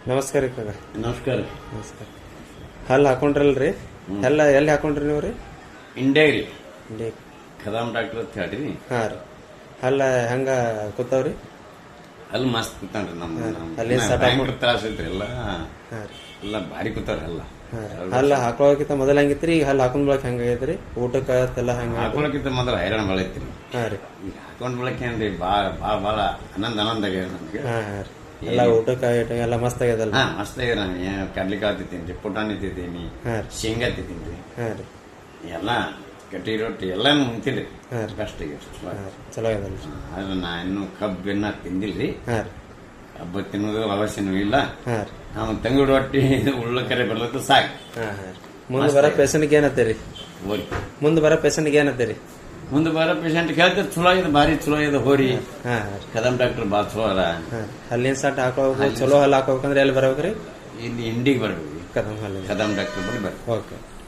ನಮಸ್ಕಾರ ರೀ ಕಾಕ. ನಮಸ್ಕಾರ. ನಮಸ್ಕಾರ. ಹಲ್ಲು ಹಾಕೊಂಡ್ರಲ್ರಿ? ಎಲ್ಲ ಎಲ್ಲಿ ಹಾಕೊಂಡ್ರಿ ನೀವು ರೀ? ಇಂಡಿಯಾಗ್ರಿ ಇಂಡಿ ಖದಾಮ್ ಡಾಕ್ಟರ್ ಅಂತ ಹೇಳ್ರಿ. ಹಾಂ ರೀ. ಹಲ್ಲ ಹೆಂಗ ಕೂತಾವ್ರಿ? ಅಲ್ಲಿ ಮಸ್ತ್ ಕೂತಾನ್ರಿ. ಅಲ್ಲಿ set ಭಯಂಕರ ತ್ರಾಸ ಐತ್ರಿ ಎಲ್ಲ. ಹಾಂ ರೀ. ಎಲ್ಲ ಭಾರಿ ಕೂತಾವ್ರಿ ಎಲ್ಲ. ಹಾಂ ರೀ. ಹಲ್ಲು ಹಾಕೊಳ್ಳೋಕ್ಕಿಂತ ಮೊದಲು ಹೆಂಗಿತ್ರಿ? ಈಗ ಹಲ್ಲು ಹಾಕೊಂಡ್ ಬಳಕ ಹೆಂಗೈತ್ರಿ? ಊಟಕ್ಕೆ ಎಲ್ಲ ಹೆಂಗ? ಹಾಕೊಳಕ್ಕಿಂತ ಮೊದಲ ಹೈರಾಣ ಭಾಳ ಐತ್ರಿ. ಹಾಂ ರೀ. ಈಗ ಹಾಕೊಂಡ್ ಬಳಕೆ ಏನ್ರಿ ಭಾಳ ಆನಂದ ಆಗ್ಯದ ನಮ್ಗೆ. ಹಾಂ ಹಾಂ ರೀ. ಎಲ್ಲ ಊಟಕ್ಕೆ ಎಲ್ಲ ಮಸ್ತ್ ಆಗ್ಯದಲ್ಲ? ಹಾ ಮಸ್ತ್ ಆಗ್ಯದ. ನಾನು ಕಡ್ಲಿಕಾಯಿ ತಿಂತೀನಿ, ಪುಟಾಣಿ ತಿಂತೀನಿ, ಹಾಂ ರೀ. ಶೇಂಗಾ ತಿಂತೀನಿ, ಹಾಂ ರೀ. ಎಲ್ಲ ಕಟ್ಟಿ ರೊಟ್ಟಿ ಎಲ್ಲಾನು ಉಣ್ತೀನಿ. ಹಾಂ ರೀ. ಬೆಸ್ಟ್ ಈಗ ಹಾಂ ರೀ. ಚಲೋ ಆಗ್ಯದಲ್ಲ ರೀ? ಆದ್ರೆ ನಾ ಇನ್ನೂ ಕಬ್ಬಿನ ತಿಂದಿಲ್ರಿ. ಹಾಂ ರೀ. ಹಬ್ಬ ತಿನ್ನೋದು ಅವಶ್ಯನೂ ಇಲ್ಲ. ಹಾಂ ರೀ. ನಾವು ತಂಗುಡು ರೊಟ್ಟಿ ಉಳ್ಳಕರೆ ಬರ್ಲತ್ತ ಸಾಕು. ಹಾಂ ಹಾಂ ರೀ. ಮುಂದೆ ಬರೋ ಪೇಷಂಟ್ಗೆ ಏನತ್ತೀರಿ? ಹೋರಿ ಮುಂದೆ ಬರೋ ಪೇಷಂಟ್ಗೆ ಏನತ್ತೀರಿ? ಮುಂದೆ ಬರೋ ಪೇಷಂಟ್ ಕೇಳ್ತಾರೆ ಚಲೋ ಇದೆ, ಭಾರಿ ಚಲೋ ಇದೆ ಹೋರಿ. ಹಾಂ ಹಾಂ ರೀ. ಕದಮ್ ಡಾಕ್ಟರ್ ಭಾಳ ಚಲೋ ಅದ. ಹಾಂ. ಹಲ್ಲಿನ ಸಟ್ ಹಾಕೋಬೇಕು, ಚಲೋ ಹಲ್ಲು ಹಾಕೋಬೇಕಂದ್ರೆ ಎಲ್ಲಿ ಬರ್ಬೇಕ್ರಿ? ಇಲ್ಲಿ ಇಂಡಿಗೆ ಬರ್ಬೇಕು. ಕದಂ ಹಲ್ಲಿನ. ಕದಮ್ ಡಾಕ್ಟರ್ ಬಳಿ ಬರ್ಬೇಕು. ಓಕೆ.